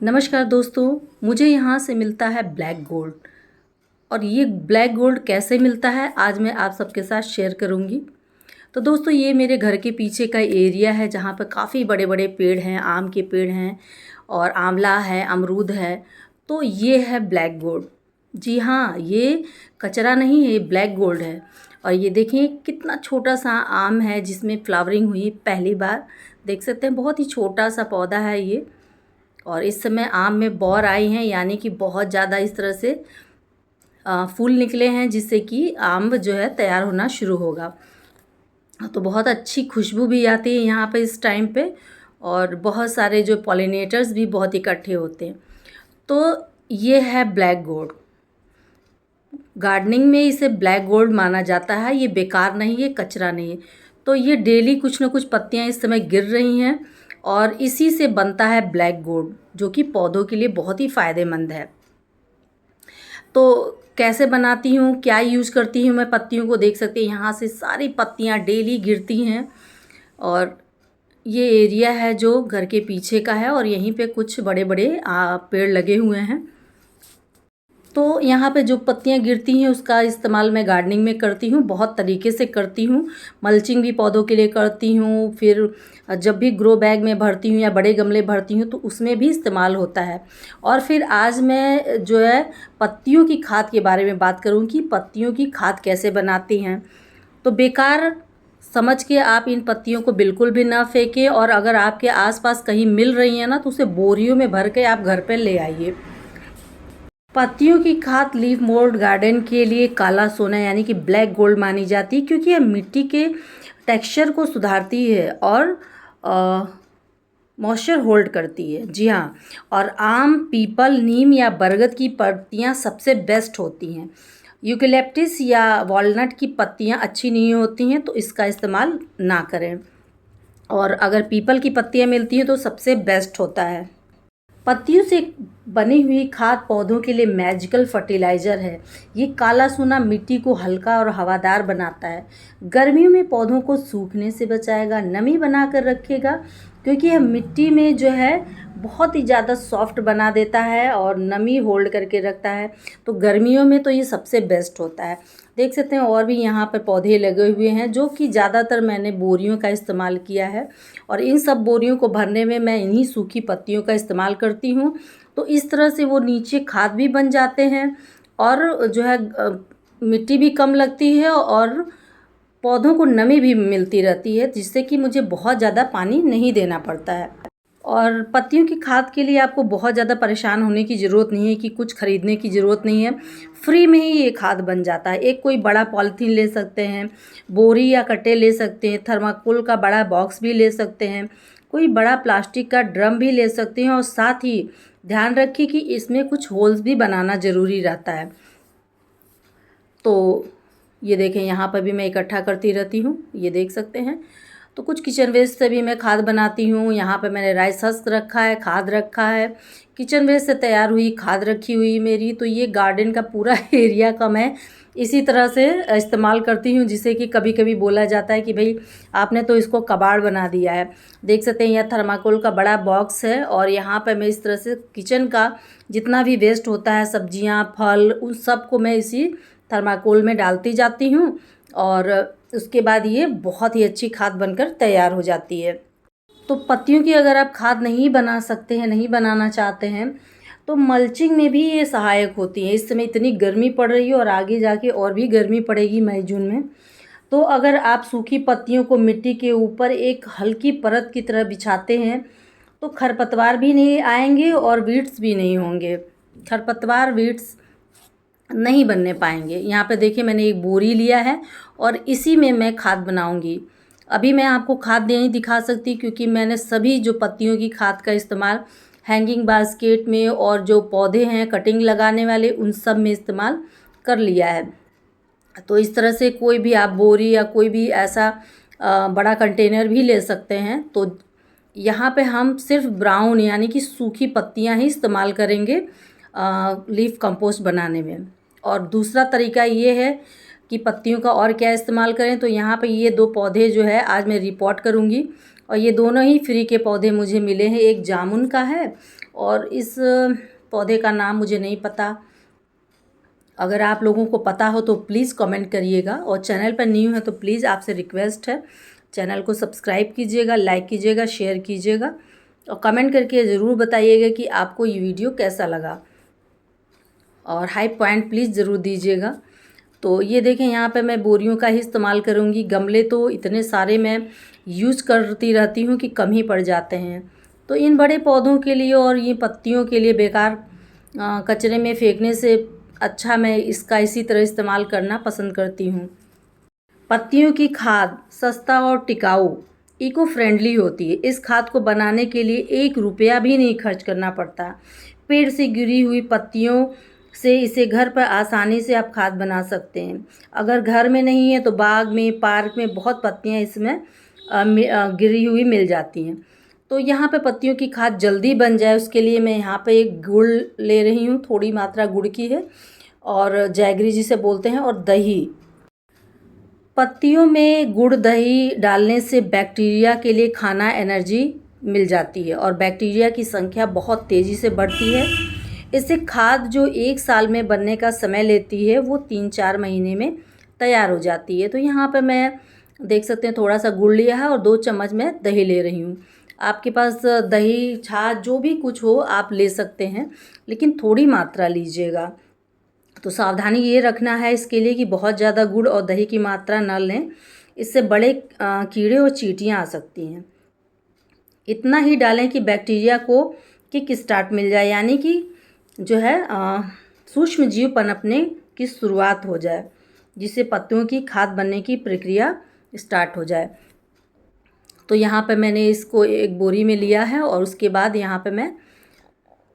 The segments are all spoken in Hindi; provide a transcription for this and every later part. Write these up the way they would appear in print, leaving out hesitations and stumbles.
नमस्कार दोस्तों। मुझे यहाँ से मिलता है ब्लैक गोल्ड। और ये ब्लैक गोल्ड कैसे मिलता है आज मैं आप सबके साथ शेयर करूँगी। तो दोस्तों ये मेरे घर के पीछे का एरिया है जहाँ पर काफ़ी बड़े बड़े पेड़ हैं, आम के पेड़ हैं और आंवला है, अमरूद है। तो ये है ब्लैक गोल्ड। जी हाँ, ये कचरा नहीं है, ये ब्लैक गोल्ड है। और ये देखिए कितना छोटा सा आम है जिसमें फ्लावरिंग हुई पहली बार। देख सकते हैं बहुत ही छोटा सा पौधा है ये। और इस समय आम में बौर आई हैं, यानी कि बहुत ज़्यादा इस तरह से फूल निकले हैं जिससे कि आम जो है तैयार होना शुरू होगा। तो बहुत अच्छी खुशबू भी आती है यहाँ पे इस टाइम पे। और बहुत सारे जो पॉलिनेटर्स भी बहुत इकट्ठे होते हैं। तो ये है ब्लैक गोल्ड। गार्डनिंग में इसे ब्लैक गोल्ड माना जाता है। ये बेकार नहीं, ये कचरा नहीं है। तो ये डेली कुछ ना कुछ पत्तियाँ इस समय गिर रही हैं और इसी से बनता है ब्लैक गोल्ड, जो कि पौधों के लिए बहुत ही फ़ायदेमंद है। तो कैसे बनाती हूँ, क्या यूज़ करती हूँ मैं पत्तियों को, देख सकते हैं यहाँ से सारी पत्तियाँ डेली गिरती हैं। और ये एरिया है जो घर के पीछे का है और यहीं पे कुछ बड़े बड़े पेड़ लगे हुए हैं। तो यहाँ पे जो पत्तियाँ गिरती हैं उसका इस्तेमाल मैं गार्डनिंग में करती हूँ, बहुत तरीके से करती हूँ। मल्चिंग भी पौधों के लिए करती हूँ, फिर जब भी ग्रो बैग में भरती हूँ या बड़े गमले भरती हूँ तो उसमें भी इस्तेमाल होता है। और फिर आज मैं जो है पत्तियों की खाद के बारे में बात करूँ कि पत्तियों की खाद कैसे बनाती हैं। तो बेकार समझ के आप इन पत्तियों को बिल्कुल भी ना फेंकें, और अगर आपके आसपास कहीं मिल रही हैं ना तो उसे बोरियों में भर के आप घर पर ले आइए। पत्तियों की खाद लीफ मोल्ड गार्डन के लिए काला सोना यानी कि ब्लैक गोल्ड मानी जाती है, क्योंकि यह मिट्टी के टेक्सचर को सुधारती है और मॉइस्चर होल्ड करती है। जी हाँ, और आम, पीपल, नीम या बरगद की पत्तियाँ सबसे बेस्ट होती हैं। यूकेलिप्टस या वॉलनट की पत्तियाँ अच्छी नहीं होती हैं तो इसका इस्तेमाल ना करें। और अगर पीपल की पत्तियाँ मिलती हैं तो सबसे बेस्ट होता है। पत्तियों से बनी हुई खाद पौधों के लिए मैजिकल फर्टिलाइज़र है। ये काला सोना मिट्टी को हल्का और हवादार बनाता है। गर्मियों में पौधों को सूखने से बचाएगा, नमी बना कर रखेगा, क्योंकि यह मिट्टी में जो है बहुत ही ज़्यादा सॉफ्ट बना देता है और नमी होल्ड करके रखता है। तो गर्मियों में तो ये सबसे बेस्ट होता है। देख सकते हैं और भी यहाँ पर पौधे लगे हुए हैं जो कि ज़्यादातर मैंने बोरियों का इस्तेमाल किया है। और इन सब बोरियों को भरने में मैं इन्हीं सूखी पत्तियों का इस्तेमाल करती हूँ। तो इस तरह से वो नीचे खाद भी बन जाते हैं और जो है मिट्टी भी कम लगती है और पौधों को नमी भी मिलती रहती है, जिससे कि मुझे बहुत ज़्यादा पानी नहीं देना पड़ता है। और पत्तियों की खाद के लिए आपको बहुत ज़्यादा परेशान होने की ज़रूरत नहीं है कि कुछ ख़रीदने की ज़रूरत नहीं है। फ्री में ही ये खाद बन जाता है। एक कोई बड़ा पॉलीथीन ले सकते हैं, बोरी या कट्टे ले सकते हैं, थर्माकोल का बड़ा बॉक्स भी ले सकते हैं, कोई बड़ा प्लास्टिक का ड्रम भी ले सकते हैं। और साथ ही ध्यान रखिए कि इसमें कुछ होल्स भी बनाना ज़रूरी रहता है। तो ये देखें यहाँ पर भी मैं इकट्ठा करती रहती हूँ, ये देख सकते हैं। तो कुछ किचन वेस्ट से भी मैं खाद बनाती हूँ। यहाँ पे मैंने राइस हस्क रखा है, खाद रखा है, किचन वेस्ट से तैयार हुई खाद रखी हुई मेरी। तो ये गार्डन का पूरा एरिया का मैं इसी तरह से इस्तेमाल करती हूँ, जिससे कि कभी कभी बोला जाता है कि भाई आपने तो इसको कबाड़ बना दिया है। देख सकते हैं यह थर्माकोल का बड़ा बॉक्स है और यहाँ पर मैं इस तरह से किचन का जितना भी वेस्ट होता है, सब्जियाँ, फल, उन सब को मैं इसी थर्माकोल में डालती जाती हूँ और उसके बाद ये बहुत ही अच्छी खाद बनकर तैयार हो जाती है। तो पत्तियों की अगर आप खाद नहीं बना सकते हैं, नहीं बनाना चाहते हैं, तो मल्चिंग में भी ये सहायक होती है। इस समय इतनी गर्मी पड़ रही है और आगे जाके और भी गर्मी पड़ेगी मई जून में। तो अगर आप सूखी पत्तियों को मिट्टी के ऊपर एक हल्की परत की तरह बिछाते हैं तो खरपतवार भी नहीं आएंगे और वीड्स भी नहीं होंगे। खरपतवार, वीड्स नहीं बनने पाएंगे। यहाँ पे देखिए मैंने एक बोरी लिया है और इसी में मैं खाद बनाऊंगी। अभी मैं आपको खाद नहीं दिखा सकती क्योंकि मैंने सभी जो पत्तियों की खाद का इस्तेमाल हैंगिंग बास्केट में और जो पौधे हैं कटिंग लगाने वाले उन सब में इस्तेमाल कर लिया है। तो इस तरह से कोई भी आप बोरी या कोई भी ऐसा बड़ा कंटेनर भी ले सकते हैं। तो यहाँ पे हम सिर्फ ब्राउन यानी कि सूखी पत्तियाँ ही इस्तेमाल करेंगे लीफ कंपोस्ट बनाने में। और दूसरा तरीका ये है कि पत्तियों का और क्या इस्तेमाल करें। तो यहाँ पे ये दो पौधे जो है आज मैं रिपोर्ट करूँगी और ये दोनों ही फ्री के पौधे मुझे मिले हैं। एक जामुन का है और इस पौधे का नाम मुझे नहीं पता। अगर आप लोगों को पता हो तो प्लीज़ कमेंट करिएगा, और चैनल पर न्यू है तो प्लीज़ आपसे रिक्वेस्ट है चैनल को सब्सक्राइब कीजिएगा, लाइक कीजिएगा, शेयर कीजिएगा, और कमेंट करके ज़रूर बताइएगा कि आपको ये वीडियो कैसा लगा, और हाई पॉइंट प्लीज़ ज़रूर दीजिएगा। तो ये देखें, यहाँ पे मैं बोरियों का ही इस्तेमाल करूँगी। गमले तो इतने सारे मैं यूज़ करती रहती हूँ कि कम ही पड़ जाते हैं। तो इन बड़े पौधों के लिए और ये पत्तियों के लिए बेकार कचरे में फेंकने से अच्छा मैं इसका इसी तरह इस्तेमाल करना पसंद करती हूँ। पत्तियों की खाद सस्ता और टिकाऊ, इको फ्रेंडली होती है। इस खाद को बनाने के लिए 1 रुपया भी नहीं खर्च करना पड़ता। पेड़ से गिरी हुई पत्तियों से इसे घर पर आसानी से आप खाद बना सकते हैं। अगर घर में नहीं है तो बाग में, पार्क में बहुत पत्तियां इसमें गिरी हुई मिल जाती हैं। तो यहाँ पे पत्तियों की खाद जल्दी बन जाए उसके लिए मैं यहाँ पे एक गुड़ ले रही हूँ, थोड़ी मात्रा गुड़ की है, और जैगरी जिसे बोलते हैं, और दही। पत्तियों में गुड़ दही डालने से बैक्टीरिया के लिए खाना एनर्जी मिल जाती है, और बैक्टीरिया की संख्या बहुत तेज़ी से बढ़ती है। इससे खाद जो 1 साल में बनने का समय लेती है वो 3-4 महीने में तैयार हो जाती है। तो यहाँ पे मैं देख सकते हैं थोड़ा सा गुड़ लिया है और 2 चम्मच मैं दही ले रही हूँ। आपके पास दही, छाछ जो भी कुछ हो आप ले सकते हैं, लेकिन थोड़ी मात्रा लीजिएगा। तो सावधानी ये रखना है इसके लिए कि बहुत ज़्यादा गुड़ और दही की मात्रा न लें, इससे बड़े कीड़े और चींटियाँ आ सकती हैं। इतना ही डालें कि बैक्टीरिया को किक स्टार्ट मिल जाए, यानी कि जो है सूक्ष्म जीव पनपने की शुरुआत हो जाए, जिससे पत्तियों की खाद बनने की प्रक्रिया स्टार्ट हो जाए। तो यहाँ पे मैंने इसको एक बोरी में लिया है, और उसके बाद यहाँ पे मैं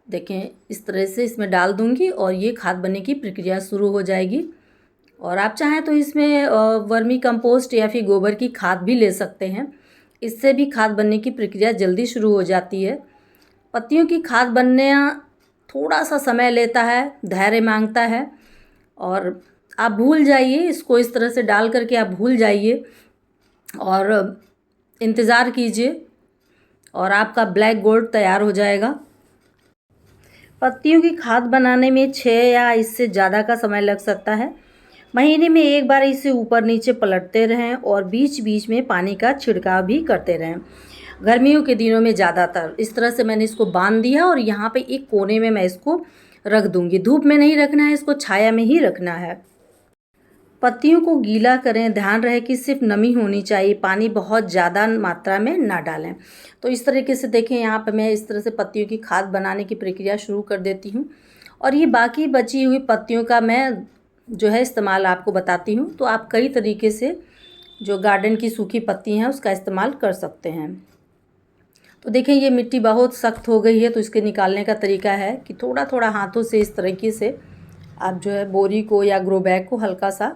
देखें इस तरह से इसमें डाल दूँगी, और ये खाद बनने की प्रक्रिया शुरू हो जाएगी। और आप चाहें तो इसमें वर्मी कंपोस्ट या फिर गोबर की खाद भी ले सकते हैं, इससे भी खाद बनने की प्रक्रिया जल्दी शुरू हो जाती है। पत्तियों की खाद बनने थोड़ा सा समय लेता है, धैर्य मांगता है, और आप भूल जाइए इसको, इस तरह से डाल करके आप भूल जाइए और इंतज़ार कीजिए, और आपका ब्लैक गोल्ड तैयार हो जाएगा। पत्तियों की खाद बनाने में 6 या इससे ज़्यादा का समय लग सकता है। महीने में 1 बार इसे ऊपर नीचे पलटते रहें, और बीच बीच में पानी का छिड़काव भी करते रहें। गर्मियों के दिनों में ज़्यादातर इस तरह से मैंने इसको बांध दिया, और यहाँ पे एक कोने में मैं इसको रख दूँगी। धूप में नहीं रखना है इसको, छाया में ही रखना है। पत्तियों को गीला करें, ध्यान रहे कि सिर्फ नमी होनी चाहिए, पानी बहुत ज़्यादा मात्रा में ना डालें। तो इस तरीके से देखें, यहाँ पे मैं इस तरह से पत्तियों की खाद बनाने की प्रक्रिया शुरू कर देती हूँ, और ये बाकी बची हुई पत्तियों का मैं जो है इस्तेमाल आपको बताती हूँ। तो आप कई तरीके से जो गार्डन की सूखी पत्ती हैं उसका इस्तेमाल कर सकते हैं। तो देखें ये मिट्टी बहुत सख्त हो गई है, तो इसके निकालने का तरीका है कि थोड़ा थोड़ा हाथों से इस तरीके से आप जो है बोरी को या ग्रो बैग को हल्का सा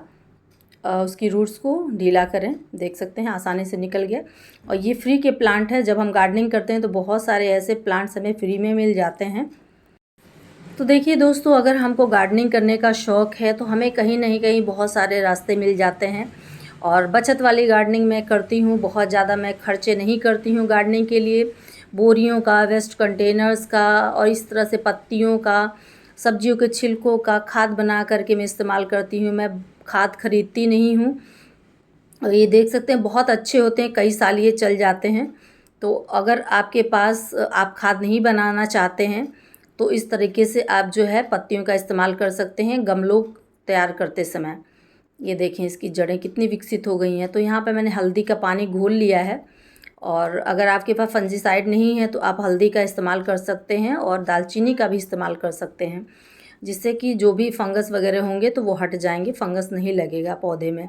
उसकी रूट्स को ढीला करें। देख सकते हैं आसानी से निकल गया। और ये फ्री के प्लांट है, जब हम गार्डनिंग करते हैं तो बहुत सारे ऐसे प्लांट्स हमें फ्री में मिल जाते हैं। तो देखिए दोस्तों, अगर हमको गार्डनिंग करने का शौक़ है तो हमें कहीं नहीं कहीं बहुत सारे रास्ते मिल जाते हैं, और बचत वाली गार्डनिंग मैं करती हूँ। बहुत ज़्यादा मैं खर्चे नहीं करती हूँ गार्डनिंग के लिए। बोरियों का, वेस्ट कंटेनर्स का, और इस तरह से पत्तियों का, सब्जियों के छिलकों का खाद बना करके मैं इस्तेमाल करती हूँ। मैं खाद खरीदती नहीं हूँ, और ये देख सकते हैं बहुत अच्छे होते हैं, कई साल ये चल जाते हैं। तो अगर आपके पास आप खाद नहीं बनाना चाहते हैं तो इस तरीके से आप जो है पत्तियों का इस्तेमाल कर सकते हैं गमलों तैयार करते समय। ये देखें इसकी जड़ें कितनी विकसित हो गई हैं। तो यहाँ पे मैंने हल्दी का पानी घोल लिया है, और अगर आपके पास फंजीसाइड नहीं है तो आप हल्दी का इस्तेमाल कर सकते हैं, और दालचीनी का भी इस्तेमाल कर सकते हैं, जिससे कि जो भी फंगस वगैरह होंगे तो वो हट जाएंगे, फंगस नहीं लगेगा पौधे में।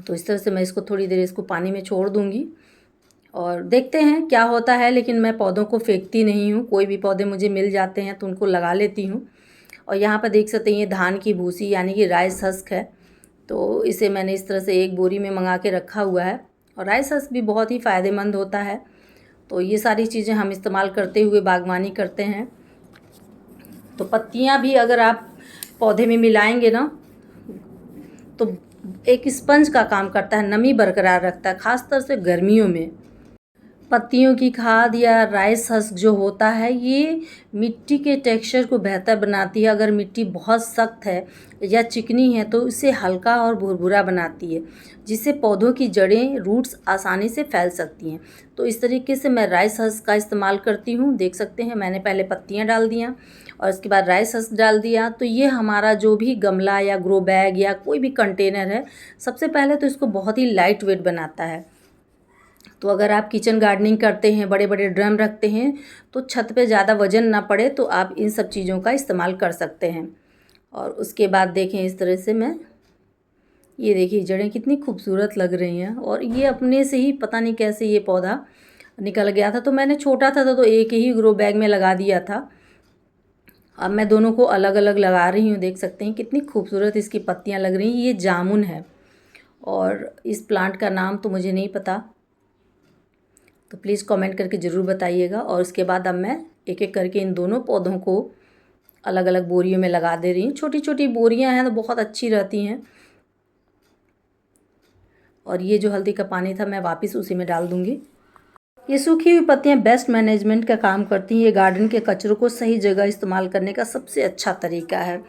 तो इस तरह से मैं इसको थोड़ी देर इसको पानी में छोड़ दूँगी, और देखते हैं क्या होता है। लेकिन मैं पौधों को फेंकती नहीं हूँ, कोई भी पौधे मुझे मिल जाते हैं तो उनको लगा लेती हूँ। और यहाँ पर देख सकते हैं ये धान की भूसी यानी कि राइस हस्क है, तो इसे मैंने इस तरह से एक बोरी में मंगा के रखा हुआ है। और राइस हस्क भी बहुत ही फ़ायदेमंद होता है। तो ये सारी चीज़ें हम इस्तेमाल करते हुए बागवानी करते हैं। तो पत्तियाँ भी अगर आप पौधे में मिलाएंगे ना तो एक स्पंज का काम करता है, नमी बरकरार रखता है, ख़ासतौर से गर्मियों में। पत्तियों की खाद या राइस हस्क जो होता है ये मिट्टी के टेक्सचर को बेहतर बनाती है। अगर मिट्टी बहुत सख्त है या चिकनी है तो इसे हल्का और भुरभुरा बनाती है, जिससे पौधों की जड़ें रूट्स आसानी से फैल सकती हैं। तो इस तरीके से मैं राइस हस्क का इस्तेमाल करती हूँ। देख सकते हैं मैंने पहले पत्तियाँ डाल दिया और इसके बाद राइस हस्क डाल दिया। तो ये हमारा जो भी गमला या ग्रो बैग या कोई भी कंटेनर है, सबसे पहले तो इसको बहुत ही लाइट वेट बनाता है। तो अगर आप किचन गार्डनिंग करते हैं, बड़े बड़े ड्रम रखते हैं, तो छत पे ज़्यादा वज़न ना पड़े तो आप इन सब चीज़ों का इस्तेमाल कर सकते हैं। और उसके बाद देखें इस तरह से मैं, ये देखिए जड़ें कितनी खूबसूरत लग रही हैं। और ये अपने से ही पता नहीं कैसे ये पौधा निकल गया था। तो मैंने छोटा था तो एक ही ग्रो बैग में लगा दिया था। अब मैं दोनों को अलग अलग लगा रही हूँ। देख सकते हैं कितनी खूबसूरत इसकी पत्तियाँ लग रही हैं। ये जामुन है और इस प्लांट का नाम तो मुझे नहीं पता, तो प्लीज़ कमेंट करके ज़रूर बताइएगा। और उसके बाद अब मैं एक एक करके इन दोनों पौधों को अलग अलग बोरियों में लगा दे रही हूँ। छोटी छोटी बोरियां हैं तो बहुत अच्छी रहती हैं। और ये जो हल्दी का पानी था मैं वापस उसी में डाल दूँगी। ये सूखी हुई पत्तियाँ बेस्ट मैनेजमेंट का काम करती हैं। ये गार्डन के कचरों को सही जगह इस्तेमाल करने का सबसे अच्छा तरीका है।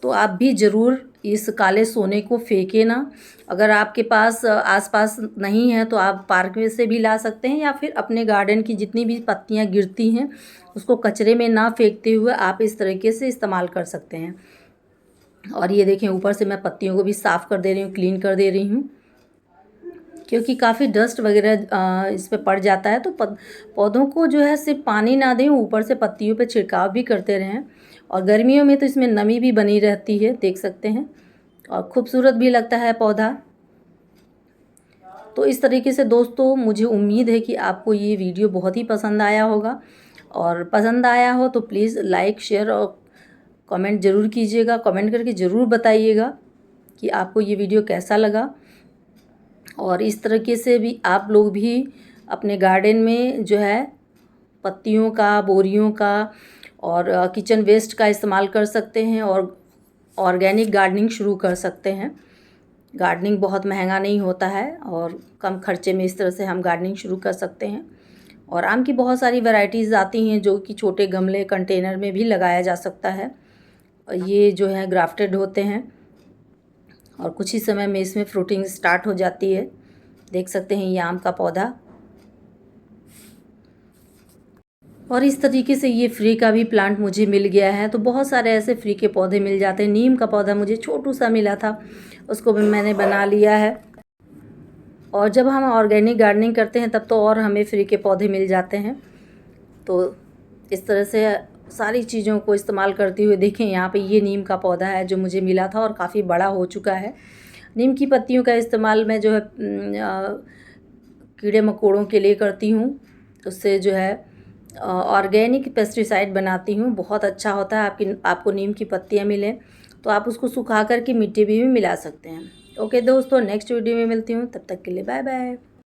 तो आप भी ज़रूर इस काले सोने को फेंके ना। अगर आपके पास आसपास नहीं है तो आप पार्क में से भी ला सकते हैं, या फिर अपने गार्डन की जितनी भी पत्तियां गिरती हैं उसको कचरे में ना फेंकते हुए आप इस तरीके से इस्तेमाल कर सकते हैं। और ये देखें ऊपर से मैं पत्तियों को भी साफ़ कर दे रही हूँ, क्लीन कर दे रही हूँ, क्योंकि काफ़ी डस्ट वगैरह इस पे पड़ जाता है। तो पौधों को जो है सिर्फ पानी ना दें, ऊपर से पत्तियों पे छिड़काव भी करते रहें। और गर्मियों में तो इसमें नमी भी बनी रहती है, देख सकते हैं, और खूबसूरत भी लगता है पौधा। तो इस तरीके से दोस्तों मुझे उम्मीद है कि आपको ये वीडियो बहुत ही पसंद आया होगा। और पसंद आया हो तो प्लीज़ लाइक, शेयर और कमेंट ज़रूर कीजिएगा। कमेंट करके ज़रूर बताइएगा कि आपको ये वीडियो कैसा लगा। और इस तरीके से भी आप लोग भी अपने गार्डन में जो है पत्तियों का, बोरियों का और किचन वेस्ट का इस्तेमाल कर सकते हैं और ऑर्गेनिक गार्डनिंग शुरू कर सकते हैं। गार्डनिंग बहुत महंगा नहीं होता है और कम खर्चे में इस तरह से हम गार्डनिंग शुरू कर सकते हैं। और आम की बहुत सारी वैरायटीज़ आती हैं जो कि छोटे गमले, कंटेनर में भी लगाया जा सकता है। ये जो है ग्राफ्टेड होते हैं और कुछ ही समय में इसमें फ्रूटिंग स्टार्ट हो जाती है। देख सकते हैं ये आम का पौधा। और इस तरीके से ये फ्री का भी प्लांट मुझे मिल गया है। तो बहुत सारे ऐसे फ्री के पौधे मिल जाते हैं। नीम का पौधा मुझे छोटू सा मिला था, उसको भी मैंने बना लिया है। और जब हम ऑर्गेनिक गार्डनिंग करते हैं तब तो और हमें फ्री के पौधे मिल जाते हैं। तो इस तरह से सारी चीज़ों को इस्तेमाल करते हुए देखें, यहाँ पे ये नीम का पौधा है जो मुझे मिला था और काफ़ी बड़ा हो चुका है। नीम की पत्तियों का इस्तेमाल मैं जो है कीड़े मकोड़ों के लिए करती हूँ। उससे जो है ऑर्गेनिक पेस्टिसाइड बनाती हूँ, बहुत अच्छा होता है। आपको नीम की पत्तियाँ मिलें तो आप उसको सुखा कर के मिट्टी भी मिला सकते हैं। ओके दोस्तों, नेक्स्ट वीडियो में मिलती हूँ, तब तक के लिए बाय बाय।